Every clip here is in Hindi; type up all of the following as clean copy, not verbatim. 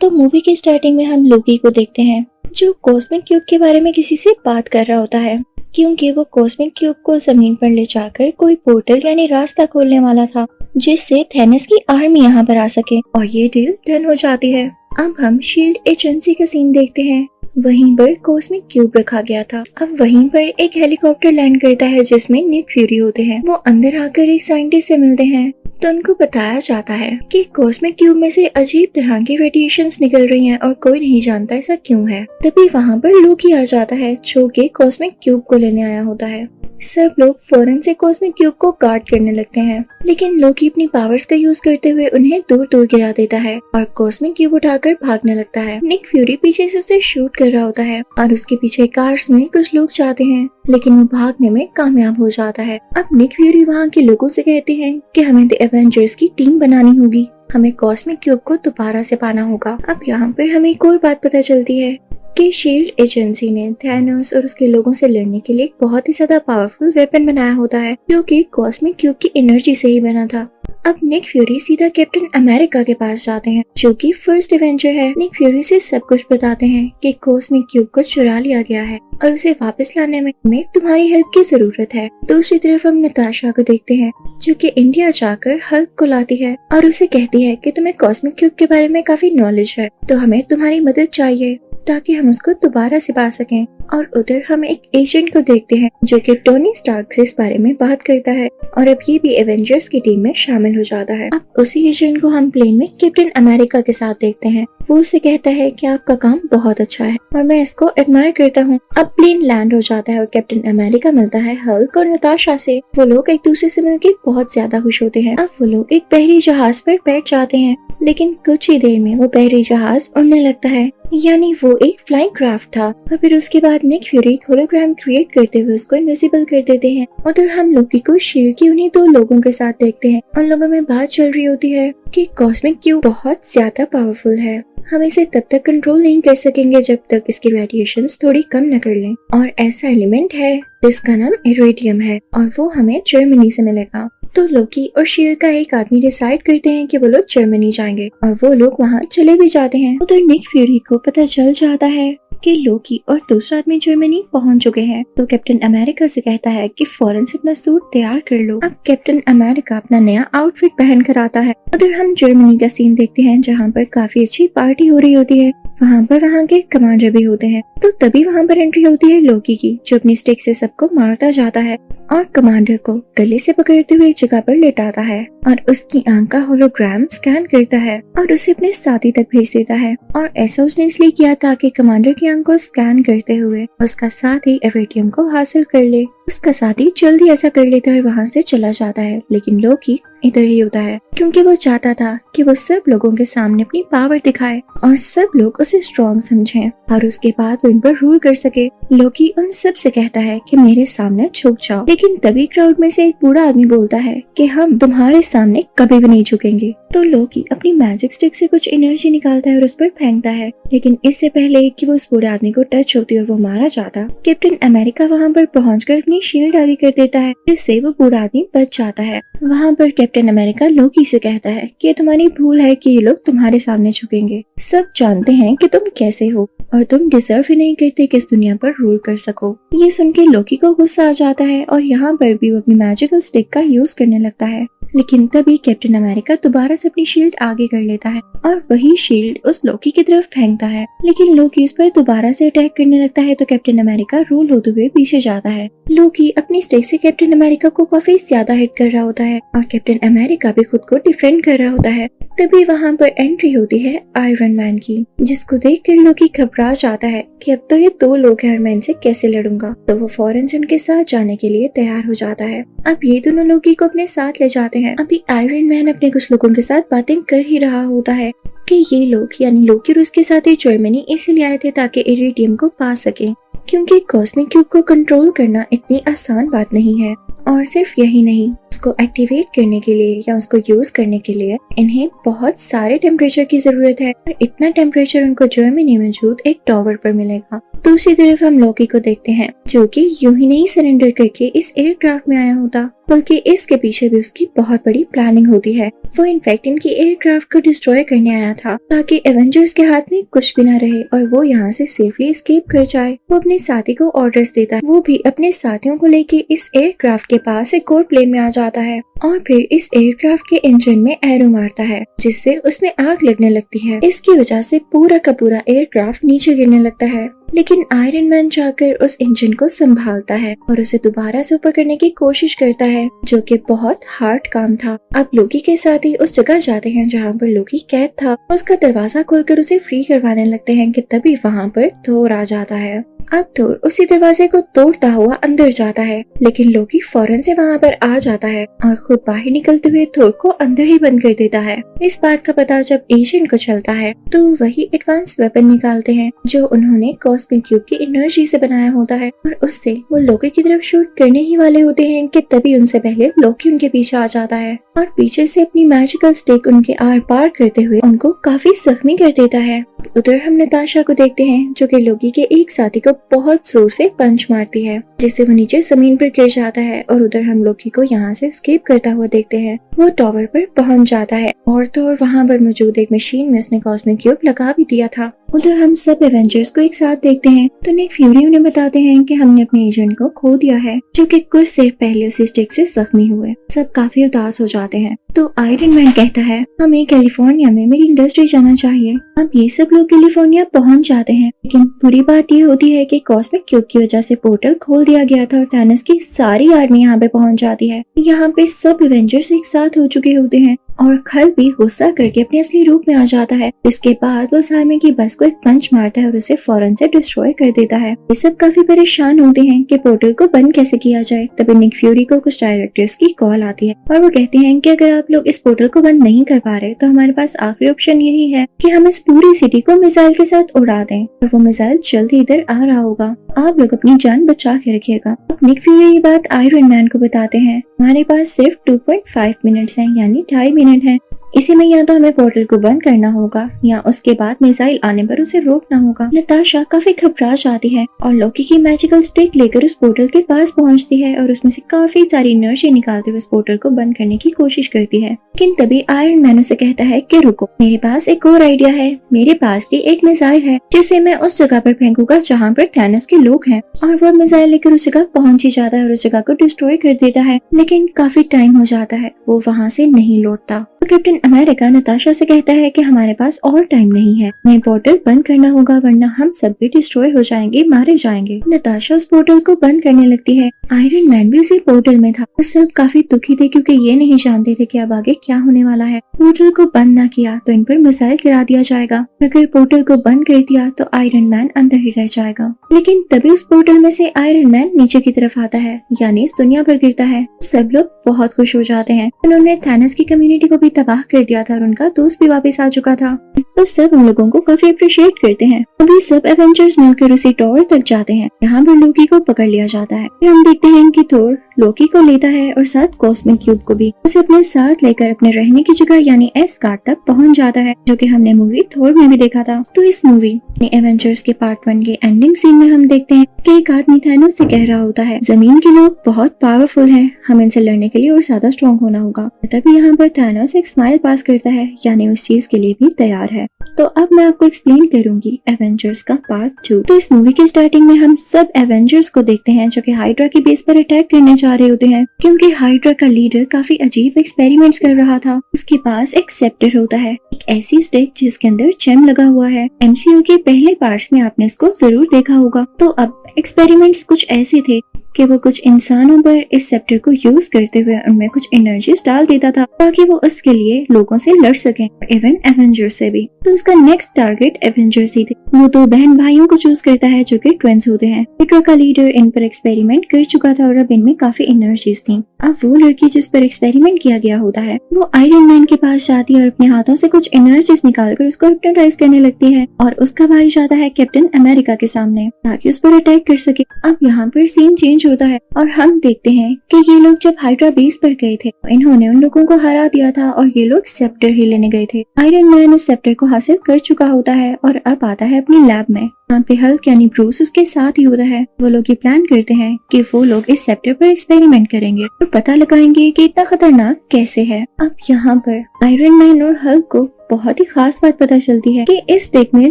तो मूवी के स्टार्टिंग में हम लोकी को देखते हैं जो कॉस्मिक क्यूब के बारे में किसी से बात कर रहा होता है, क्योंकि वो कॉस्मिक क्यूब को जमीन पर ले जाकर कोई पोर्टल यानी रास्ता खोलने वाला था जिससे थैनोस की आर्मी यहाँ पर आ सके, और ये डील डन हो जाती है। अब हम शील्ड एजेंसी का सीन देखते हैं। वहीं पर कॉस्मिक क्यूब रखा गया था। अब वहीं पर एक हेलीकॉप्टर लैंड करता है जिसमें निक फ्यूरी होते हैं। वो अंदर आकर एक साइंटिस्ट से मिलते हैं तो उनको बताया जाता है कि कॉस्मिक क्यूब में से अजीब तरह की रेडिएशंस निकल रही हैं और कोई नहीं जानता ऐसा क्यों है। तभी वहाँ पर लोकी आ जाता है जो कि कॉस्मिक क्यूब को लेने आया होता है। सब लोग फौरन से कॉस्मिक क्यूब को गार्ड करने लगते हैं, लेकिन लोकी अपनी पावर्स का यूज करते हुए उन्हें दूर दूर गिरा देता है और कॉस्मिक क्यूब उठाकर भागने लगता है। निक फ्यूरी पीछे से उसे शूट कर रहा होता है और उसके पीछे कार्स में कुछ लोग जाते हैं, लेकिन वो भागने में कामयाब हो जाता है। अब निक फ्यूरी वहाँ के लोगों से कहते हैं कि हमें द एवेंजर्स की टीम बनानी होगी, हमें कॉस्मिक क्यूब को दोबारा से पाना होगा। अब यहाँ पर हमें एक और बात पता चलती है कि शील्ड एजेंसी ने थैनोस और उसके लोगों से लड़ने के लिए एक बहुत ही ज्यादा पावरफुल वेपन बनाया होता है जो कि कॉस्मिक क्यूब की एनर्जी से ही बना था। अब निक फ्यूरी सीधा कैप्टन अमेरिका के पास जाते हैं जो कि फर्स्ट एवेंजर है। निक फ्यूरी से सब कुछ बताते हैं कि कॉस्मिक क्यूब को चुरा लिया गया है और उसे वापस लाने में हमें तुम्हारी हेल्प की जरूरत है। दूसरी तरफ हम नताशा को देखते हैं जो कि इंडिया जाकर हल्क को लाती है और उसे कहती है कि तुम्हें कॉस्मिक क्यूब के बारे में काफी नॉलेज है, तो हमें तुम्हारी मदद चाहिए ताकि हम उसको दोबारा से पा सकें। और उधर हम एक एजेंट को देखते हैं जो कि टोनी स्टार्क से इस बारे में बात करता है और अब ये भी एवेंजर्स की टीम में शामिल हो जाता है। अब उसी एजेंट को हम प्लेन में कैप्टन अमेरिका के साथ देखते हैं। वो उसे कहता है कि आपका काम बहुत अच्छा है और मैं इसको एडमायर करता हूँ। अब प्लेन लैंड हो जाता है और कैप्टन अमेरिका मिलता है हल्क और नताशा से। वो लोग एक दूसरे से मिलकर बहुत ज्यादा खुश होते हैं। अब वो लोग एक बहरी जहाज पर बैठ जाते हैं, लेकिन कुछ ही देर में वो बहरी जहाज उड़ने लगता है, यानी वो एक फ्लाइंग क्राफ्ट था। और फिर उसके बाद निक फ्यूरी एक होलोग्राम क्रिएट करते हुए उसको इनविजिबल कर देते हैं। उधर हम लोकी को शील्ड की उन्हीं 2 लोगों के साथ देखते हैं। उन लोगों में बात चल रही होती है कि कॉस्मिक क्यूब बहुत ज्यादा पावरफुल है, हम इसे तब तक कंट्रोल नहीं कर सकेंगे जब तक इसकी रेडिएशंस थोड़ी कम न कर लें। और ऐसा एलिमेंट है जिसका नाम इरेडियम है और वो हमें जर्मनी से मिलेगा। तो लोकी और शील्ड का एक आदमी डिसाइड करते हैं कि वो लोग जर्मनी जाएंगे और वो लोग वहाँ चले भी जाते हैं। उधर निक फ्यूरी को पता चल जाता है कि लोकी और दूसरा आदमी जर्मनी पहुंच चुके हैं, तो कैप्टन अमेरिका से कहता है कि फौरन से अपना सूट तैयार कर लो। अब कैप्टन अमेरिका अपना नया आउटफिट पहन कर आता है। उधर हम जर्मनी का सीन देखते हैं जहाँ पर काफी अच्छी पार्टी हो रही होती है। वहाँ पर वहाँ के कमांडर भी होते हैं। तो तभी वहाँ पर एंट्री होती है लोकी की, जो अपनी स्टिक से सबको मारता जाता है और कमांडर को गले से पकड़ते हुए एक जगह पर लेटाता है और उसकी आंख का होलोग्राम स्कैन करता है और उसे अपने साथी तक भेज देता है। और ऐसा उसने इसलिए किया ताकि कमांडर की आंख को स्कैन करते हुए उसका साथी इरेडियम को हासिल कर ले। उसका साथी जल्दी ऐसा कर लेता है और वहाँ से चला जाता है, लेकिन लोकी इधर ही होता है क्योंकि वो चाहता था कि वो सब लोगों के सामने अपनी पावर दिखाए और सब लोग उसे स्ट्रॉन्ग समझें और उसके बाद वो इन पर रूल कर सके। लोकी उन सब से कहता है कि मेरे सामने झुक जाओ, लेकिन तभी क्राउड में से एक बूढ़ा आदमी बोलता है कि हम तुम्हारे सामने कभी भी नहीं झुकेंगे। तो लोकी अपनी मैजिक स्टिक से कुछ एनर्जी निकालता है और उस पर फेंकता है, लेकिन इससे पहले कि वो उस बूढ़े आदमी को टच होती और वो मारा जाता, कैप्टन अमेरिका वहाँ पर पहुंचकर अपनी शील्ड आगे कर देता है, जिससे वो बूढ़ा आदमी बच जाता है। वहाँ पर कैप्टन अमेरिका लोकी से कहता है कि तुम्हारी भूल है कि ये लोग तुम्हारे सामने झुकेंगे। सब जानते हैं कि तुम कैसे हो और तुम डिजर्व ही नहीं करते कि इस दुनिया पर रूल कर सको। ये सुन के लोकी को गुस्सा आ जाता है और यहाँ पर भी वो अपनी मैजिकल स्टिक का यूज करने लगता है, लेकिन तभी कैप्टन अमेरिका दोबारा से अपनी शील्ड आगे कर लेता है और वही शील्ड उस लोकी की तरफ फेंकता है, लेकिन लोकी उस पर दोबारा से अटैक करने लगता है। तो कैप्टन अमेरिका रूल होते हुए पीछे जाता है। लोकी अपनी स्टिक से कैप्टन अमेरिका को काफी ज्यादा हिट कर रहा होता है और कैप्टन अमेरिका भी खुद को डिफेंड कर रहा होता है। तभी वहाँ पर एंट्री होती है आयरन मैन की, जिसको देखकर लोकी घबरा जाता है कि अब तो ये 2 लोग हैं, मैं इनसे कैसे लड़ूंगा। तो वो फौरन से उनके साथ जाने के लिए तैयार हो जाता है। अब ये दोनों लोकी को अपने साथ ले जाते हैं। अभी आयरन मैन अपने कुछ लोगों के साथ बातें कर ही रहा होता है कि ये लोग यानी लोकी और उसके साथ ही जर्मनी इसलिए आए थे ताकि इरेडियम को पा सके, क्योंकि कॉस्मिक क्यूब को कंट्रोल करना इतनी आसान बात नहीं है। और सिर्फ यही नहीं, उसको एक्टिवेट करने के लिए या उसको यूज करने के लिए इन्हें बहुत सारे टेम्परेचर की जरूरत है और इतना टेम्परेचर उनको जर्मनी में मौजूद एक टावर पर मिलेगा। दूसरी तरफ हम लोकी को देखते हैं जो कि यूं ही नहीं सरेंडर करके इस एयरक्राफ्ट में आया होता, बल्कि इसके पीछे भी उसकी बहुत बड़ी प्लानिंग होती है। वो इनफैक्ट इनकी एयरक्राफ्ट को डिस्ट्रॉय करने आया था ताकि एवेंजर्स के हाथ में कुछ भी ना रहे और वो यहाँ से सेफली एस्केप कर जाए। वो अपने साथी को ऑर्डर्स देता है, वो भी अपने साथियों को लेके इस एयरक्राफ्ट के पास एक और प्लेन में आ जाता है और फिर इस एयरक्राफ्ट के इंजन में एरो मारता है, जिससे उसमें आग लगने लगती है। इसकी वजह से पूरा का पूरा एयरक्राफ्ट नीचे गिरने लगता है, लेकिन आयरन मैन जाकर उस इंजन को संभालता है और उसे दोबारा से ऊपर करने की कोशिश करता है, जो कि बहुत हार्ड काम था। अब लोकी के साथ ही उस जगह जाते हैं जहाँ पर लोकी कैद था। उसका दरवाजा खोलकर उसे फ्री करवाने लगते हैं कि तभी वहाँ पर थोर आ जाता है। अब थोर उसी दरवाजे को तोड़ता हुआ अंदर जाता है, लेकिन लोकी फौरन से वहाँ पर आ जाता है और खुद बाहर निकलते हुए थोर को अंदर ही बंद कर देता है। इस बात का पता जब एजेंट को चलता है तो वही एडवांस वेपन निकालते हैं जो उन्होंने कॉस्मिक क्यूब की एनर्जी से बनाया होता है और उससे वो लोकी की तरफ शूट करने ही वाले होते हैं कि तभी उनसे पहले लोकी उनके पीछे आ जाता है और पीछे से अपनी मैजिकल स्टिक उनके आर पार करते हुए उनको काफी जख्मी कर देता है। उधर हम नताशा को देखते हैं जो कि लोकी के एक साथी को बहुत जोर से पंच मारती है, जिससे वो नीचे जमीन पर गिर जाता है और उधर हम लोकी को यहाँ से एस्केप करता हुआ देखते हैं। वो टावर पर पहुंच जाता है और तो और वहाँ पर मौजूद एक मशीन में उसने कॉस्मिक क्यूब लगा भी दिया था। उधर हम सब एवेंजर्स को एक साथ देखते हैं तो निक फ्यूरी उन्हें बताते हैं कि हमने अपने एजेंट को खो दिया है, जो कि कुछ देर पहले उसी स्टिक से जख्मी हुए। सब काफी उदास हो जाते हैं तो आयरन मैन कहता है हमें कैलिफोर्निया में मेरी इंडस्ट्री जाना चाहिए। अब ये सब लोग कैलिफोर्निया पहुंच जाते हैं, लेकिन बुरी बात ये होती है कि कॉस्मिक क्यूब की वजह से पोर्टल खोल दिया गया था और थानोस की सारी आर्मी यहाँ पे पहुंच जाती है। यहाँ पे सब एवेंजर्स एक साथ हो चुके होते हैं और खल भी गुस्सा करके अपने असली रूप में आ जाता है। इसके बाद वो उस आर्मी की बस को एक पंच मारता है और उसे फौरन से डिस्ट्रॉय कर देता है। ये सब काफी परेशान होते हैं कि पोर्टल को बंद कैसे किया जाए। तभी निक फ्यूरी को कुछ डायरेक्टर्स की कॉल आती है और वो कहते हैं कि अगर आप लोग इस पोर्टल को बंद नहीं कर पा रहे तो हमारे पास आखिरी ऑप्शन यही है कि हम इस पूरी सिटी को मिसाइल के साथ उड़ा दें और वो मिसाइल जल्द ही इधर आ रहा होगा। आप लोग अपनी जान बचा के रखिएगा। निक फ्यूरी ये बात आयरन मैन को बताते हैं। हमारे पास सिर्फ 2.5 मिनट्स हैं, यानी 2.5 मिनट है। इसी में या तो हमें पोर्टल को बंद करना होगा या उसके बाद मिसाइल आने पर उसे रोकना होगा। नताशा काफी घबरा जाती है और लोकी की मैजिकल स्टिक लेकर उस पोर्टल के पास पहुंचती है और उसमें से काफी सारी एनर्जी निकालते हुए उस पोर्टल को बंद करने की कोशिश करती है। लेकिन तभी आयरन मैन उसे कहता है कि रुको, मेरे पास एक और आइडिया है। मेरे पास भी एक मिसाइल है जिसे मैं उस जगह पर फेंकूंगा जहाँ पर थानोस के लोग हैं। और वो मिसाइल लेकर उस जगह पहुंच ही जाता है और उस जगह को डिस्ट्रॉय कर देता है, लेकिन काफी टाइम हो जाता है, वो वहाँ से नहीं लौटता। तो कैप्टन अमेरिका नताशा से कहता है कि हमारे पास और टाइम नहीं है, हमें पोर्टल बंद करना होगा वरना हम सब भी डिस्ट्रॉय हो जाएंगे, मारे जाएंगे। नताशा उस पोर्टल को बंद करने लगती है। आयरन मैन भी उसी पोर्टल में था और सब काफी दुखी थे क्योंकि ये नहीं जानते थे कि अब आगे क्या होने वाला है। पोर्टल को बंद न किया तो इन पर मिसाइल गिरा दिया जाएगा, अगर पोर्टल को बंद कर दिया तो आयरन मैन अंदर ही रह जाएगा। लेकिन तभी उस पोर्टल में से आयरन मैन नीचे की तरफ आता है, यानी इस दुनिया पर गिरता है। सब लोग बहुत खुश हो जाते हैं। उन्होंने थानोस की कम्युनिटी को भी तबाह कर दिया था और उनका दोस्त भी वापस आ चुका था। तो सब उन लोगों को काफी अप्रिशिएट करते हैं। अभी सब एवेंजर्स मिलकर उसी टावर तक जाते हैं, यहाँ पर लोकी को पकड़ लिया जाता है। फिर हम देखते हैं कि थोर लोकी को लेता है और साथ कॉस्मिक क्यूब को भी। उसे अपने साथ लेकर अपने रहने की जगह यानी एस्गार्ड तक पहुंच जाता है, जो कि हमने मूवी थोर में भी देखा था। तो इस मूवी एवेंजर्स के पार्ट 1 के एंडिंग सीन में हम देखते हैं कि एक आदमी थानोस से कह रहा होता है, जमीन के लोग बहुत पावरफुल हैं, हमें इनसे लड़ने के लिए और ज्यादा स्ट्रॉन्ग होना होगा। तभी यहाँ पर थानोस एक स्माइल पास करता है, यानी उस चीज के लिए भी तैयार है। तो अब मैं आपको एक्सप्लेन करूंगी एवेंजर्स का पार्ट 2। तो इस मूवी के स्टार्टिंग में हम सब एवेंजर्स को देखते हैं जो कि हाइड्रा की बेस पर अटैक करने जा रहे होते हैं, क्योंकि हाइड्रा का लीडर काफी अजीब एक्सपेरिमेंट्स कर रहा था। उसके पास एक सेप्टर होता है, एक ऐसी स्टिक जिसके अंदर जेम लगा हुआ है। एमसीयू के पहले पार्ट्स में आपने इसको जरूर देखा होगा। तो अब एक्सपेरिमेंट्स कुछ ऐसे थे कि वो कुछ इंसानों पर इस सेप्टर को यूज करते हुए उनमें कुछ एनर्जीज डाल देता था ताकि वो उसके लिए लोगों से लड़ सकें, इवन एवेंजर्स से भी। तो उसका नेक्स्ट टारगेट एवेंजर्स ही थे। वो 2 बहन भाइयों को चूज करता है जो कि ट्विंस होते हैं। हाइड्रा का लीडर इन पर एक्सपेरिमेंट कर चुका था और अब इनमें काफी एनर्जीज थी। अब वो लड़की जिस पर एक्सपेरिमेंट किया गया होता है वो आयरन मैन के पास जाती है और अपने हाथों से कुछ एनर्जीज निकालकर उसको हिप्नोटाइज करने लगती है और उसका भाई जाता है कैप्टन अमेरिका के सामने ताकि उस पर अटैक कर सके। अब यहाँ पर सीन चेंज होता है और हम देखते हैं कि ये लोग जब हाइड्रा बेस पर गए थे तो इन्होंने उन लोगों को हरा दिया था और ये लोग सेप्टर ही लेने गए थे। आयरन मैन उस सेप्टर को हासिल कर चुका होता है और अब आता है अपनी लैब में। यहाँ पे हल्क यानी ब्रूस उसके साथ ही होता है। वो लोग ये प्लान करते हैं कि वो लोग इस सेप्टर पर एक्सपेरिमेंट करेंगे और पता लगाएंगे कि इतना खतरनाक कैसे है। अब यहाँ पर आयरन मैन और हल्क को बहुत ही खास बात पता चलती है कि इस स्टिक में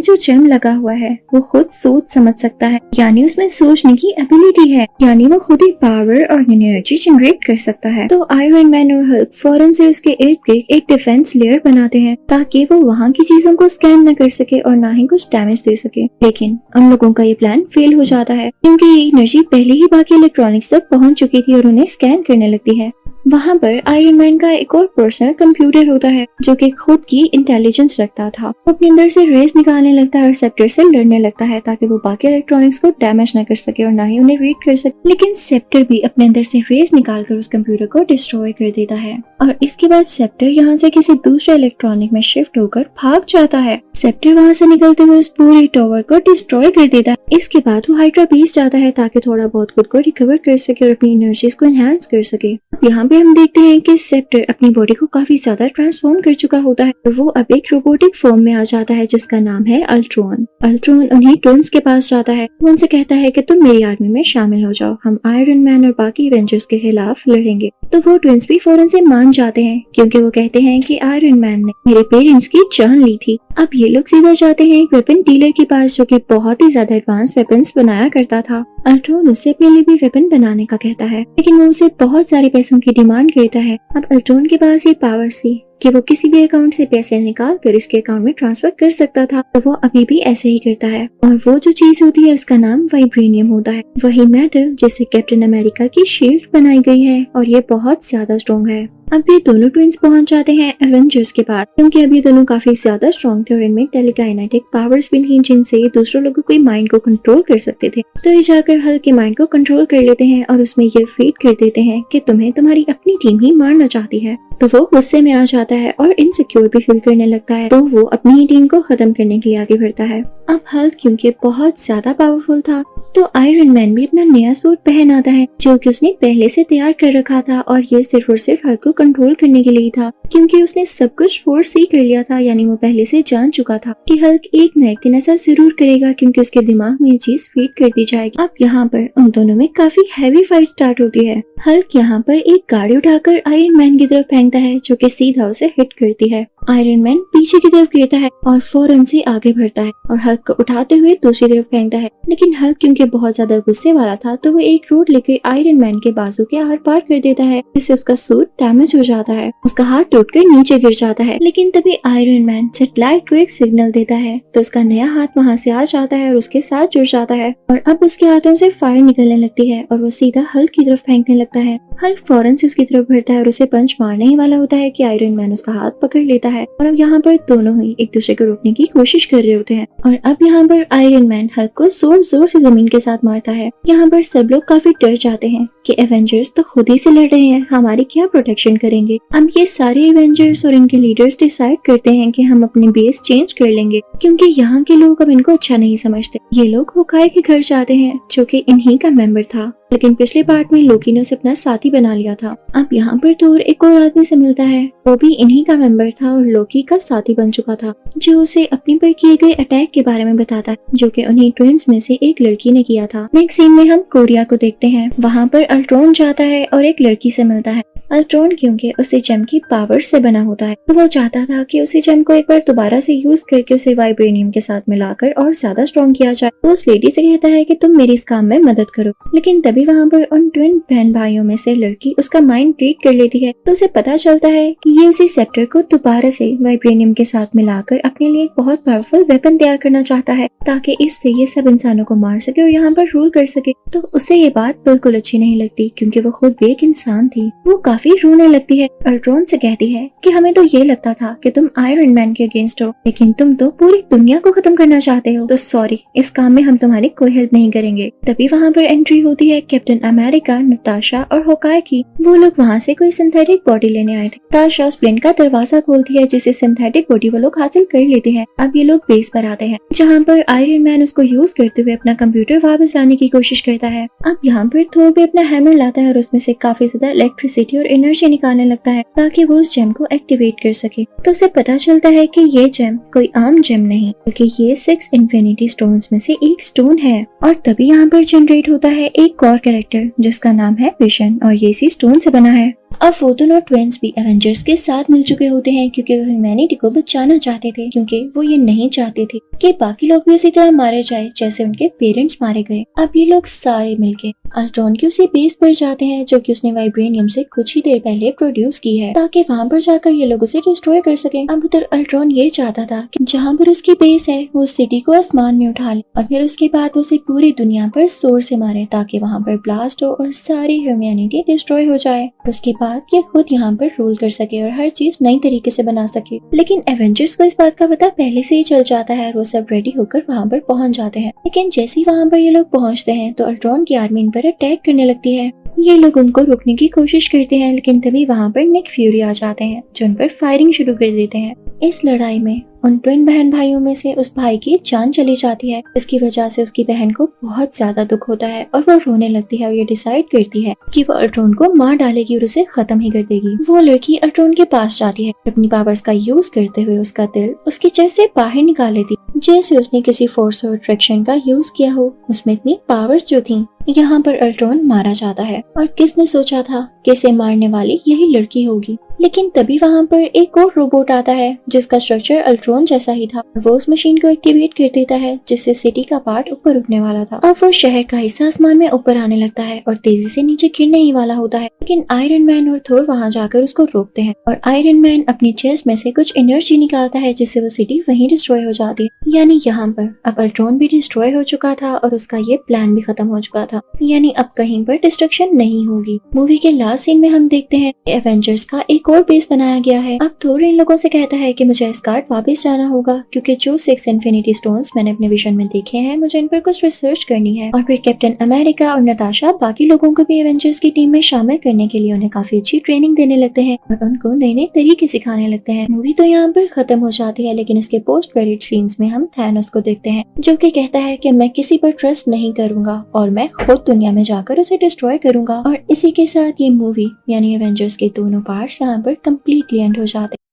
जो जेम लगा हुआ है वो खुद सोच समझ सकता है, यानी उसमें सोचने की एबिलिटी है, यानी वो खुद ही पावर और एनर्जी जनरेट कर सकता है। तो आयरन मैन और हल्क फौरन से उसके इर्द गिर्द एक डिफेंस लेयर बनाते हैं ताकि वो वहाँ की चीजों को स्कैन न कर सके और ना ही कुछ डैमेज दे सके। लेकिन उन लोगों का ये प्लान फेल हो जाता है क्योंकि ये एनर्जी पहले ही बाकी इलेक्ट्रॉनिक्स तक पहुँच चुकी थी और उन्हें स्कैन करने लगती है। वहाँ पर आयरन मैन का एक और पर्सनल कंप्यूटर होता है जो कि खुद की इंटेलिजेंस रखता था। वो अपने अंदर से रेस निकालने लगता है और सेप्टर से लड़ने लगता है ताकि वो बाकी इलेक्ट्रॉनिक्स को डैमेज न कर सके और ना ही उन्हें रीड कर सके। लेकिन सेप्टर भी अपने अंदर से रेस निकालकर उस कंप्यूटर को डिस्ट्रॉय कर देता है और इसके बाद सेप्टर यहाँ से किसी दूसरे इलेक्ट्रॉनिक में शिफ्ट होकर भाग जाता है। सेप्टर वहाँ से निकलते हुए उस पूरे टावर को डिस्ट्रॉय कर देता है। इसके बाद वो हाइड्रा बेस जाता है ताकि थोड़ा बहुत खुद को रिकवर कर सके और अपनी एनर्जीज को एनहांस कर सके। यहाँ पे हम देखते हैं कि सेप्टर अपनी बॉडी को काफी ज्यादा ट्रांसफॉर्म कर चुका होता है और वो अब एक रोबोटिक फॉर्म में आ जाता है जिसका नाम है अल्ट्रॉन। अल्ट्रॉन उन्हीं ट्विंस के पास जाता है। वो उनसे कहता है कि तुम मेरी आर्मी में शामिल हो जाओ, हम आयरन मैन और बाकी एवेंजर्स के खिलाफ लड़ेंगे। तो वो ट्विंस भी फौरन से मान जाते हैं क्योंकि वो कहते हैं कि आयरन मैन ने मेरे पेरेंट्स की जान ली थी। अब ये लोग सीधा जाते हैं एक वेपन डीलर के पास जो कि बहुत ही ज्यादा एडवांस वेपन्स बनाया करता था। अल्ट्रॉन उससे अपने लिए भी वेपन बनाने का कहता है लेकिन वो उसे बहुत सारे पैसों की डिमांड करता है। अब अल्ट्रॉन के पास ये पावर थी कि वो किसी भी अकाउंट से पैसे निकाल कर इसके अकाउंट में ट्रांसफर कर सकता था, तो वो अभी भी ऐसे ही करता है। और वो जो चीज होती है उसका नाम वाइब्रेनियम होता है, वही मेटल जिससे कैप्टन अमेरिका की शील्ड बनाई गई है और ये बहुत ज्यादा स्ट्रॉन्ग है। अब ये दोनों ट्विंस पहुंच जाते हैं एवेंजर्स के पास क्योंकि अभी दोनों काफी ज्यादा स्ट्रॉन्ग थे और इनमें टेलीकाइनेटिक पावर्स भी थी जिनसे ये दूसरों लोगों के माइंड को कंट्रोल कर सकते थे। तो ये जाकर हल्क के माइंड को कंट्रोल कर लेते हैं और उसमें ये फीड कर देते हैं कि तुम्हें तुम्हारी अपनी टीम ही मारना चाहती है। तो वो गुस्से में आ जाता है और इनसिक्योर भी फील करने लगता है, तो वो अपनी ही टीम को खत्म करने के लिए आगे बढ़ता है। अब हल्क क्योंकि बहुत ज्यादा पावरफुल था तो आयरन मैन भी अपना नया सूट पहन आता है जो कि उसने पहले से तैयार कर रखा था और ये सिर्फ और सिर्फ हल्क को कंट्रोल करने के लिए था क्योंकि उसने सब कुछ फोर्स ही कर लिया था, यानी वो पहले से जान चुका था कि हल्क एक न एक दिन ऐसा जरूर करेगा क्योंकि उसके दिमाग में ये चीज फीड कर दी जाएगी। अब यहाँ पर उन दोनों में काफी हैवी फाइट स्टार्ट होती है। हल्क यहाँ पर एक गाड़ी उठाकर आयरन मैन की तरफ फेंकता है जो कि सीधा उसे हिट करती है। आयरन मैन पीछे की तरफ गिरता है और फौरन से आगे बढ़ता है और हल्क को उठाते हुए दूसरी तरफ फेंकता है। लेकिन हल्क क्योंकि बहुत ज्यादा गुस्से वाला था तो वो एक रोड लेकर आयरन मैन के बाजू के आर पार कर देता है जिससे उसका सूट डैमेज हो जाता है। उसका हाथ टूटकर नीचे गिर जाता है। लेकिन तभी आयरन मैन सैटेलाइट को एक सिग्नल देता है तो उसका नया हाथ वहाँ से आ जाता है और उसके साथ जुड़ जाता है और अब उसके हाथों से फायर निकलने लगती है और वो सीधा हल्क की तरफ फेंकने लगता है। हल्क फौरन से उसकी तरफ बढ़ता है और उसे पंच मारने ही वाला होता है कि आयरन मैन उसका हाथ पकड़ लेता है और अब यहाँ पर दोनों ही एक दूसरे को रोकने की कोशिश कर रहे होते हैं और अब यहाँ पर आयरन मैन हल्क को जोर जोर से जमीन के साथ मारता है। यहाँ पर सब लोग काफी डर जाते हैं कि एवेंजर्स तो खुद ही से लड़ रहे हैं, हमारी क्या प्रोटेक्शन करेंगे। अब ये सारे एवेंजर्स और इनके लीडर्स डिसाइड करते हैं कि हम अपनी बेस चेंज कर लेंगे क्योंकि यहाँ के लोग अब इनको अच्छा नहीं समझते। ये लोग होकाई के घर जाते हैं जो कि इन्हीं का मेंबर था, लेकिन पिछले पार्ट में लोकी ने उसे अपना साथी बना लिया था। अब यहाँ पर थोर एक और आदमी से मिलता है, वो भी इन्हीं का मेंबर था और लोकी का साथी बन चुका था, जो उसे अपने पर किए गए अटैक के बारे में बताता है जो कि उन्हीं ट्विंस में से एक लड़की ने किया था। नेक्स्ट सीन में हम कोरिया को देखते हैं। वहाँ पर अल्ट्रॉन जाता है और एक लड़की से मिलता है। अल्ट्रॉन क्योंकि उसे जेम की पावर से बना होता है तो वो चाहता था कि उसी जेम को एक बार दोबारा से यूज करके उसे वाइब्रेनियम के साथ मिलाकर और ज्यादा स्ट्रॉन्ग किया जाए। तो उस लेडी से कहता है कि तुम मेरी इस काम में मदद करो। लेकिन तभी वहाँ पर उन ट्विन बहन भाइयों में से लड़की उसका माइंड रीड कर लेती है तो उसे पता चलता है कि ये उसी सेप्टर को दोबारा से वाइब्रेनियम के साथ मिलाकर अपने लिए एक बहुत पावरफुल वेपन तैयार करना चाहता है ताकि इससे ये सब इंसानों को मार सके और यहाँ पर रूल कर सके। तो उसे ये बात बिल्कुल अच्छी नहीं लगती क्योंकि वो खुद भी एक इंसान थी। वो काफी रोने लगती है। अल्ट्रॉन से कहती है कि हमें तो ये लगता था कि तुम आयरन मैन के अगेंस्ट हो, लेकिन तुम तो पूरी दुनिया को खत्म करना चाहते हो, तो सॉरी, इस काम में हम तुम्हारी कोई हेल्प नहीं करेंगे। तभी वहाँ पर एंट्री होती है कैप्टन अमेरिका, नताशा और होकाई की। वो लोग वहाँ से कोई सिंथेटिक बॉडी लेने आए थे। नताशा स्प्लिंट का दरवाजा खोलती है जिसे सिंथेटिक बॉडी वो लोग हासिल कर लेते हैं। अब ये लोग बेस पर आते हैं जहाँ पर आयरन मैन उसको यूज करते हुए अपना कंप्यूटर वापस लाने की कोशिश करता है। अब यहाँ पर थोर भी अपना हैमर लाता है और उसमें से काफी ज्यादा इलेक्ट्रिसिटी और और एनर्जी निकालने लगता है ताकि वो उस जेम को एक्टिवेट कर सके। तो उसे पता चलता है कि ये जेम कोई आम जेम नहीं बल्कि ये 6 इन्फिनिटी स्टोन्स में से एक स्टोन है। और तभी यहाँ पर जनरेट होता है एक और कैरेक्टर जिसका नाम है विजन और ये इसी स्टोन से बना है। अब वो दोनों ट्विंस भी एवेंजर्स के साथ मिल चुके होते हैं क्योंकि वो ह्यूमैनिटी को बचाना चाहते थे, क्योंकि वो ये नहीं चाहते थे कि बाकी लोग भी उसी तरह मारे जाए जैसे उनके पेरेंट्स मारे गए। अब ये लोग सारे मिलके अल्ट्रॉन की उसी बेस पर जाते हैं जो कि उसने वाइब्रेनियम से कुछ ही देर पहले प्रोड्यूस की है, ताकि वहाँ पर जाकर ये लोग उसे डिस्ट्रॉय कर सके। अब उधर अल्ट्रॉन ये चाहता था कि जहाँ पर उसकी बेस है वो सिटी को आसमान में उठा ले और फिर उसके बाद उसे पूरी दुनिया पर जोर से मारे ताकि वहाँ पर ब्लास्ट हो और सारी ह्यूमैनिटी डिस्ट्रॉय हो जाए। उसके बाद ये खुद यहाँ पर रूल कर सके और हर चीज नई तरीके से बना सके। लेकिन एवेंजर्स को इस बात का पता पहले से ही चल जाता है और वो सब रेडी होकर वहाँ पर पहुँच जाते हैं। लेकिन जैसे ही वहाँ पर ये लोग पहुँचते हैं तो अल्ट्रॉन की आर्मी इन पर अटैक करने लगती है। ये लोग उनको रोकने की कोशिश करते हैं लेकिन तभी वहाँ पर निक फ्यूरी आ जाते हैं जो उन पर फायरिंग शुरू कर देते हैं। इस लड़ाई में उन ट्विन बहन भाइयों में से उस भाई की जान चली जाती है। इसकी वजह से उसकी बहन को बहुत ज्यादा दुख होता है और वो रोने लगती है और ये डिसाइड करती है कि वो अल्ट्रॉन को मार डालेगी और उसे खत्म ही कर देगी। वो लड़की अल्ट्रॉन के पास जाती है, अपनी पावर्स का यूज करते हुए उसका दिल उसकी चेस्ट से बाहर निकाल लेती, जैसे उसने किसी फोर्स और अट्रैक्शन का यूज किया हो। उसमें इतनी पावर्स जो थी। यहाँ पर अल्ट्रॉन मारा जाता है और किसने सोचा था कि इसे मारने वाली यही लड़की होगी। लेकिन तभी वहाँ पर एक और रोबोट आता है जिसका स्ट्रक्चर अल्ट्रॉन जैसा ही था। वो उस मशीन को एक्टिवेट कर देता है जिससे सिटी का पार्ट ऊपर उठने वाला था। अब वो शहर का हिस्सा आसमान में ऊपर आने लगता है और तेजी से नीचे गिरने ही वाला होता है। लेकिन आयरन मैन और थोर वहाँ जाकर उसको रोकते हैं और आयरन मैन अपनी चेस्ट में से कुछ एनर्जी निकालता है जिससे वो सिटी वहीं डिस्ट्रॉय हो जाती है। यानी यहाँ पर अब अल्ट्रॉन भी डिस्ट्रॉय हो चुका था और उसका ये प्लान भी खत्म हो चुका था। यानी अब कहीं पर डिस्ट्रक्शन नहीं होगी। मूवी के लास्ट सीन में हम देखते हैं एवेंजर्स का एक और बेस बनाया गया है। अब थोर इन लोगों से कहता है कि मुझे एस्गार्ड वापस जाना होगा क्योंकि जो 6 इन्फिनिटी स्टोन्स मैंने अपने विजन में देखे हैं मुझे इन पर कुछ रिसर्च करनी है। और फिर कैप्टन अमेरिका और नताशा बाकी लोगों को भी एवेंजर्स की टीम में शामिल करने के लिए उन्हें काफी अच्छी ट्रेनिंग देने लगते हैं और उनको नए नए तरीके सिखाने लगते हैं। मूवी तो यहाँ पर खत्म हो जाती है लेकिन इसके पोस्ट क्रेडिट सीन्स में हम थैनोस को देखते हैं जो कि कहता है कि मैं किसी पर ट्रस्ट नहीं करूंगा और मैं खुद दुनिया में जाकर उसे डिस्ट्रॉय करूंगा। और इसी के साथ ये मूवी यानी एवेंजर्स के दोनों पार्ट्स यहाँ पर कम्प्लीटली एंड हो जाते हैं।